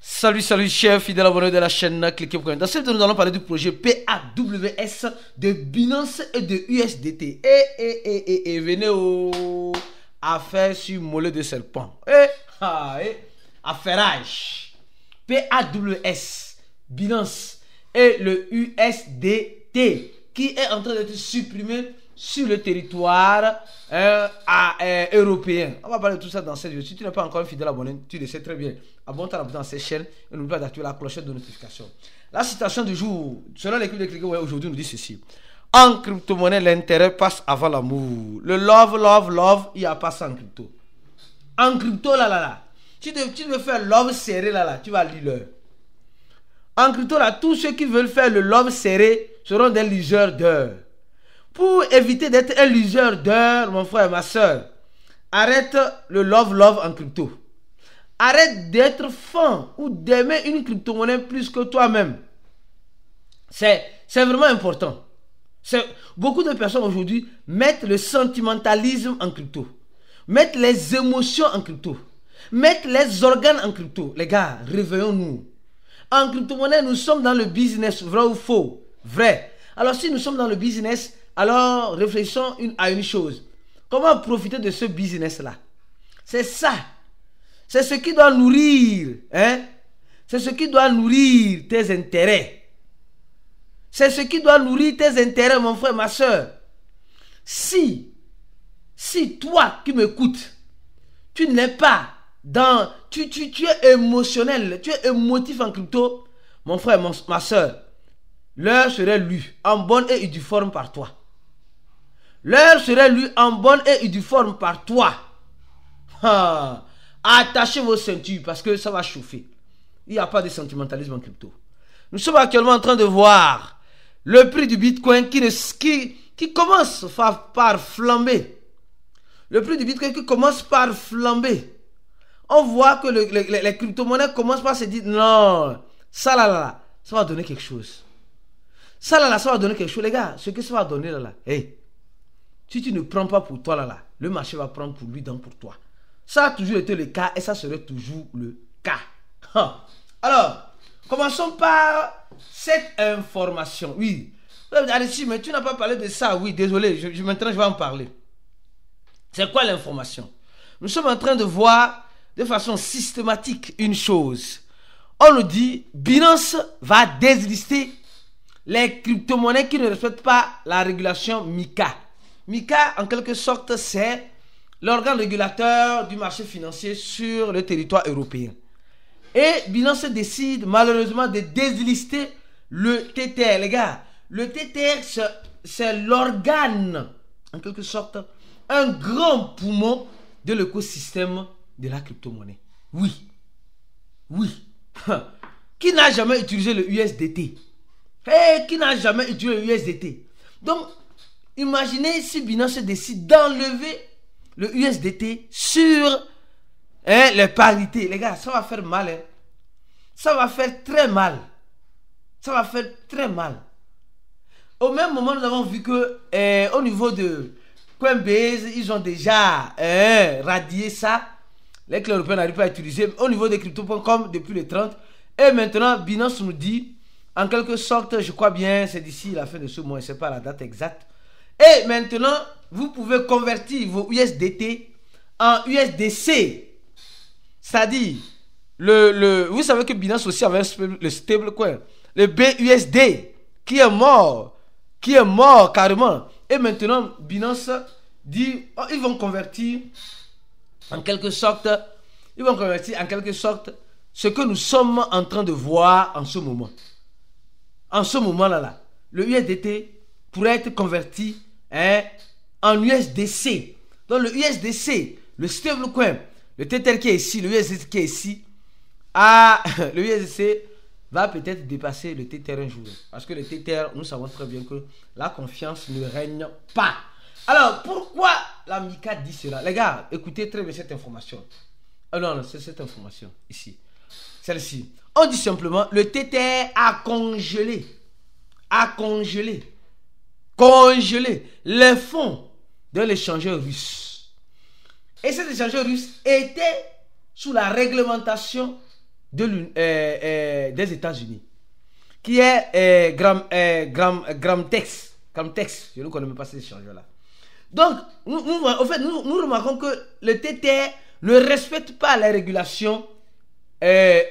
Salut, salut, chers fidèles abonnés de la chaîne, cliquez pour dans cette vidéo, nous allons parler du projet PAWS de Binance et de USDT. Et venez au affaire sur mollet de serpent. Affairage. PAWS, Binance et le USDT qui est en train d'être supprimé sur le territoire européen. On va parler de tout ça dans cette vidéo. Si tu n'es pas encore un fidèle abonné, tu le sais très bien. Abonne-toi dans cette chaîne et n'oublie pas d'activer la clochette de notification. La citation du jour, selon l'équipe de Cliquez aujourd'hui, nous dit ceci. En crypto-monnaie, l'intérêt passe avant l'amour. Le love, il n'y a pas ça en crypto. En crypto, là. Tu veux faire love serré, là, tu vas lire l'heure. En crypto, là, tous ceux qui veulent faire le love serré seront des liseurs d'heures. Pour éviter d'être un liseur d'heures, mon frère et ma soeur, arrête le love en crypto. Arrête d'être fan ou d'aimer une crypto-monnaie plus que toi-même. C'est vraiment important. Beaucoup de personnes aujourd'hui mettent le sentimentalisme en crypto. Mettent les émotions en crypto. Mettent les organes en crypto. Les gars, réveillons-nous. En crypto-monnaie, nous sommes dans le business, vrai ou faux? Vrai. Alors si nous sommes dans le business, alors réfléchissons à une chose. Comment profiter de ce business-là? C'est ça. C'est ce qui doit nourrir, c'est ce qui doit nourrir tes intérêts. C'est ce qui doit nourrir tes intérêts, mon frère, ma soeur. Si toi qui m'écoutes, tu n'es pas dans... Tu es émotionnel, tu es émotif en crypto, mon frère, ma soeur, l'heure serait lue en bonne et due forme par toi. L'heure serait lue en bonne et due forme par toi. Attachez vos ceintures parce que ça va chauffer. Il n'y a pas de sentimentalisme en crypto. Nous sommes actuellement en train de voir le prix du Bitcoin qui commence par flamber. Le prix du Bitcoin qui commence par flamber. On voit que les crypto-monnaies commencent par se dire non, ça là, ça va donner quelque chose. Ça va donner quelque chose, les gars. Ce que ça va donner là, si tu ne prends pas pour toi là, le marché va prendre pour lui, donc pour toi. Ça a toujours été le cas et ça serait toujours le cas. Alors, commençons par cette information. Oui. Alexis, mais tu n'as pas parlé de ça. Oui, désolé, maintenant je vais en parler. C'est quoi l'information? Nous sommes en train de voir de façon systématique une chose. On nous dit, Binance va déslister les crypto-monnaies qui ne respectent pas la régulation MiCA. MiCA, en quelque sorte, c'est l'organe régulateur du marché financier sur le territoire européen. Et Binance décide malheureusement de déslister le TTR. Les gars, le TTR, c'est l'organe, en quelque sorte, un grand poumon de l'écosystème de la crypto-monnaie. Oui. Qui n'a jamais utilisé le USDT? Qui n'a jamais utilisé le USDT? Donc, imaginez si Binance décide d'enlever le USDT sur les parités. Les gars, ça va faire mal. Ça va faire très mal. Au même moment, nous avons vu que au niveau de Coinbase, ils ont déjà radié ça. Les Européens n'arrivent pas à utiliser. Au niveau de crypto.com depuis le 30. Et maintenant, Binance nous dit, en quelque sorte, je crois bien, c'est d'ici la fin de ce mois, je ne sais pas la date exacte. Et maintenant, vous pouvez convertir vos USDT en USDC. C'est-à-dire, vous savez que Binance aussi avait le stablecoin, le BUSD, qui est mort carrément. Et maintenant, Binance dit, ils vont convertir en quelque sorte, ce que nous sommes en train de voir en ce moment. En ce moment-là, le USDT pourrait être converti en USDC. Donc le USDC, le stablecoin, le Tether qui est ici, le USDC qui est ici, le USDC va peut-être dépasser le Tether un jour. Parce que le Tether, nous savons très bien que la confiance ne règne pas. Alors, pourquoi la MiCA dit cela? Les gars, écoutez très bien cette information. Non, c'est cette information ici. Celle-ci. On dit simplement, le Tether a congelé les fonds de l'échangeur russe. Et cet échangeur russe était sous la réglementation des États-Unis, qui est Gramtex. Gramtex, je ne connais même pas ces échangeurs-là. Donc, nous remarquons que le TTR ne respecte pas les régulations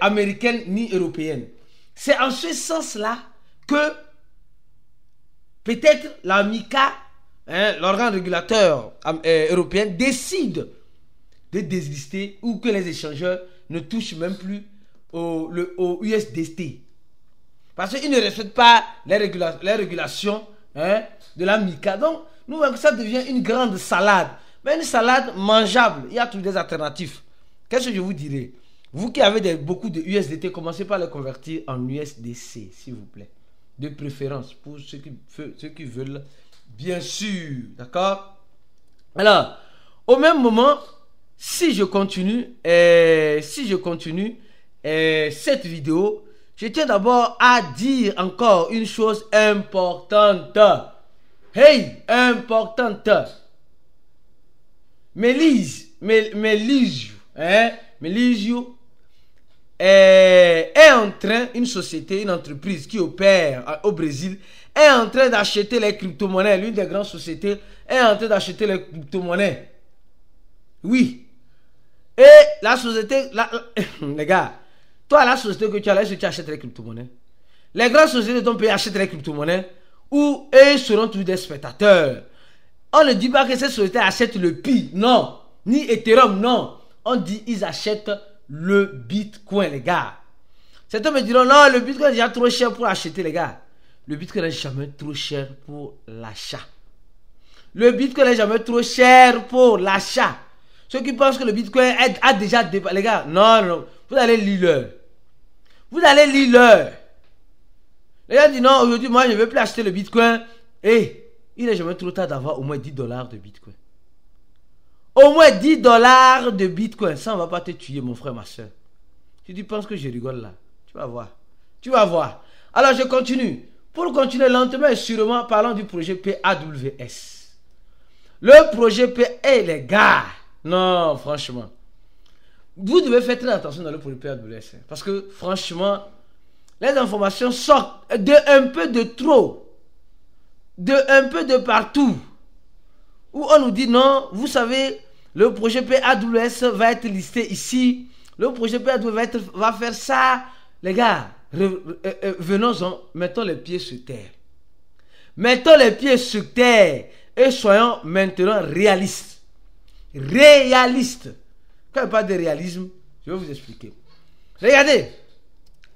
américaines ni européennes. C'est en ce sens-là que peut-être la MICA, l'organe régulateur européen, décide de déslister ou que les échangeurs ne touchent même plus au USDT. Parce qu'ils ne respectent pas les régulations de la MICA. Donc, nous voyons que ça devient une grande salade. Mais une salade mangeable. Il y a tous des alternatives. Qu'est-ce que je vous dirais? Vous qui avez beaucoup de USDT, commencez par les convertir en USDC, s'il vous plaît. De préférence, pour ceux qui veulent, bien sûr. D'accord? Alors, au même moment, si je continue cette vidéo, je tiens d'abord à dire encore une chose importante. Hey, importante. Mélisio est en train, une société, une entreprise qui opère au Brésil, est en train d'acheter les crypto-monnaies. L'une des grandes sociétés est en train d'acheter les crypto-monnaies. Oui. Et la société, les gars, toi, la société que tu as là, est-ce que tu achètes les crypto-monnaies? Les grandes sociétés de ton pays achètent les crypto-monnaies ou eux seront tous des spectateurs. On ne dit pas que ces sociétés achètent le Pi, non. Ni Ethereum, non. On dit ils achètent le Bitcoin, les gars. Certains me diront, non, le Bitcoin est déjà trop cher pour acheter, les gars. Le Bitcoin n'est jamais trop cher pour l'achat. Le Bitcoin n'est jamais trop cher pour l'achat. Ceux qui pensent que le Bitcoin a déjà dépassé, les gars, non, vous allez lire l'heure. Vous allez lire l'heure. Les gars disent, non, aujourd'hui, moi, je ne veux plus acheter le Bitcoin. Et il n'est jamais trop tard d'avoir au moins $10 de Bitcoin. Au moins $10 de Bitcoin. Ça ne va pas te tuer, mon frère, ma soeur. Si tu penses que je rigole là, tu vas voir. Tu vas voir. Alors, je continue. Pour continuer lentement et sûrement, parlons du projet PAWS. Le projet PAWS, les gars. Non, franchement. Vous devez faire très attention dans le projet PAWS. Parce que, franchement, les informations sortent un peu de trop. Un peu de partout. Où on nous dit non, vous savez, le projet PAWS va être listé ici. Le projet PAWS va faire ça. Les gars, venons-en, mettons les pieds sur terre. Mettons les pieds sur terre et soyons maintenant réalistes. Réalistes. Quand je parle de réalisme, je vais vous expliquer. Regardez,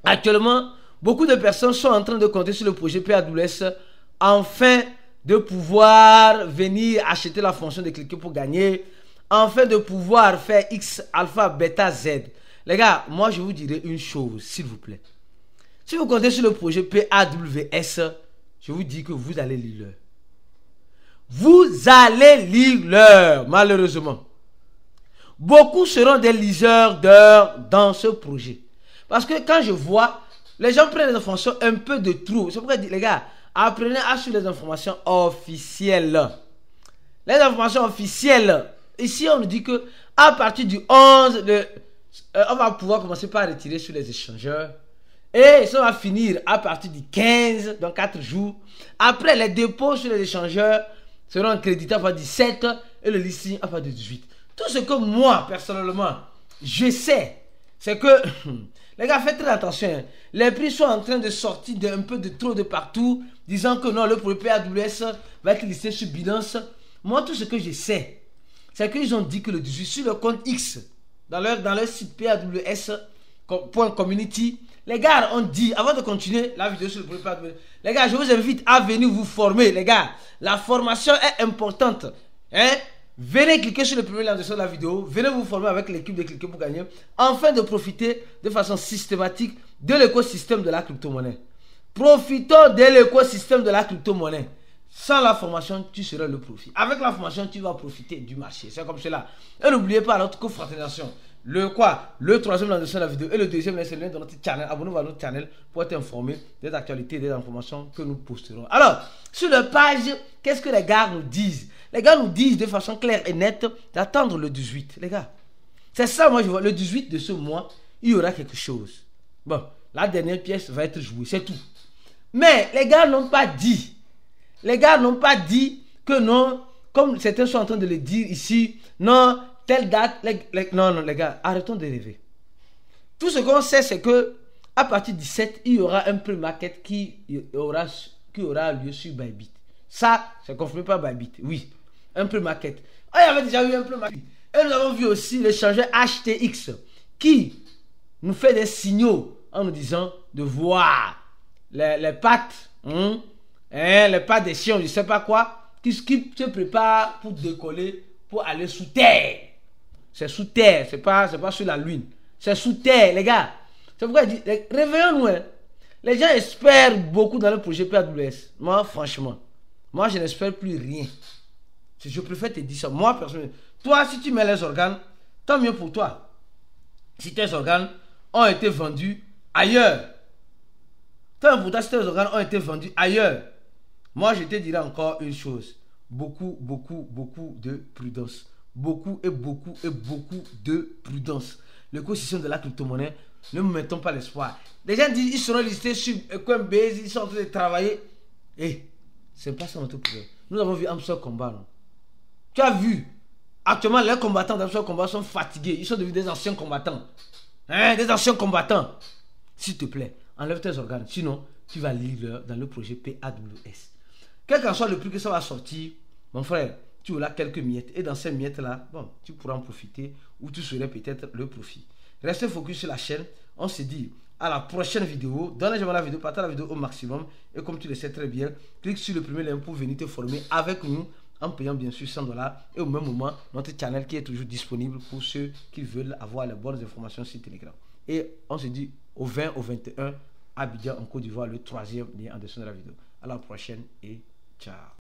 actuellement, beaucoup de personnes sont en train de compter sur le projet PAWS afin de pouvoir venir acheter la fonction de cliquer pour gagner, afin de pouvoir faire X, alpha, bêta, Z. Les gars, moi je vous dirai une chose, s'il vous plaît. Si vous comptez sur le projet PAWS, je vous dis que vous allez lire l'heure. Vous allez lire l'heure, malheureusement. Beaucoup seront des liseurs d'heures dans ce projet. Parce que quand je vois, les gens prennent les informations un peu de trop. C'est pourquoi je dis, les gars, apprenez à suivre les informations officielles. Les informations officielles. Ici, on nous dit que à partir du 11, on va pouvoir commencer par retirer sur les échangeurs. Et ça va finir à partir du 15, dans 4 jours. Après, les dépôts sur les échangeurs seront crédités à partir du 7 et le listing à partir du 18. Tout ce que moi, personnellement, je sais, c'est que, les gars, faites très attention. Les prix sont en train de sortir un peu de trop de partout, disant que non, le projet PAWS va être listé sur Binance. Moi, tout ce que je sais, c'est qu'ils ont dit que le 18 sur le compte X, dans leur site PAWS.community, les gars ont dit, avant de continuer la vidéo sur le projet PAWS, les gars, je vous invite à venir vous former, les gars. La formation est importante. Hein? Venez cliquer sur le premier lien de la vidéo. Venez vous former avec l'équipe de Cliquer pour gagner. Afin de profiter de façon systématique de l'écosystème de la crypto-monnaie. Profitons de l'écosystème de la crypto-monnaie. Sans la formation, tu seras le profit. Avec la formation, tu vas profiter du marché. C'est comme cela. Et n'oubliez pas notre confraternisation. Le troisième lien de la vidéo et le deuxième lien, c'est le lien de notre channel. Abonnez-vous à notre channel pour être informé des actualités et des informations que nous posterons. Alors, sur la page, qu'est-ce que les gars nous disent? Les gars nous disent de façon claire et nette d'attendre le 18. Les gars, c'est ça, moi je vois. Le 18 de ce mois, il y aura quelque chose. Bon, la dernière pièce va être jouée, c'est tout. Mais les gars n'ont pas dit. Les gars n'ont pas dit que non, comme certains sont en train de le dire ici, non, telle date, non, les gars, arrêtons de rêver. Tout ce qu'on sait, c'est que à partir du 17, il y aura un pré-market qui aura lieu sur Bybit. Ça, c'est confirmé par Bybit, oui. Un pré-market. Il y avait déjà eu un pré-market. Et nous avons vu aussi l'échangeur HTX qui nous fait des signaux en nous disant de voir les pattes, les pattes des chiens, je ne sais pas quoi, qui se préparent pour décoller, pour aller sous terre. C'est sous terre, c'est pas sur la lune. C'est sous terre, les gars. C'est pourquoi je dis, réveillons-nous. Hein. Les gens espèrent beaucoup dans le projet PAWS. Moi, franchement, je n'espère plus rien. Je préfère te dire ça. Moi, personnellement, toi, si tu mets les organes, tant mieux pour toi. Si tes organes ont été vendus ailleurs, tant mieux pour toi si tes organes ont été vendus ailleurs. Moi, je te dirai encore une chose. Beaucoup de prudence. Beaucoup de prudence. L'écosystème de la crypto-monnaie, ne me mettons pas l'espoir. Les gens disent ils seront listés sur Coinbase, ils sont en train de travailler. C'est pas ça notre problème. Nous avons vu Amstel Combat. Non? Tu as vu, actuellement les combattants d'Amstel Combat sont fatigués. Ils sont devenus des anciens combattants. Des anciens combattants. S'il te plaît, enlève tes organes. Sinon, tu vas lire dans le projet PAWS. Quel qu'en soit le prix que ça va sortir, mon frère, tu auras quelques miettes. Et dans ces miettes-là, bon, tu pourras en profiter ou tu serais peut-être le profit. Restez focus sur la chaîne. On se dit à la prochaine vidéo. Donnez-moi la vidéo, partagez la vidéo au maximum. Et comme tu le sais très bien, clique sur le premier lien pour venir te former avec nous en payant bien sûr $100. Et au même moment, notre channel qui est toujours disponible pour ceux qui veulent avoir les bonnes informations sur Telegram. Et on se dit au 20 au 21 à Abidjan en Côte d'Ivoire, le 3e lien en dessous de la vidéo. À la prochaine et ciao.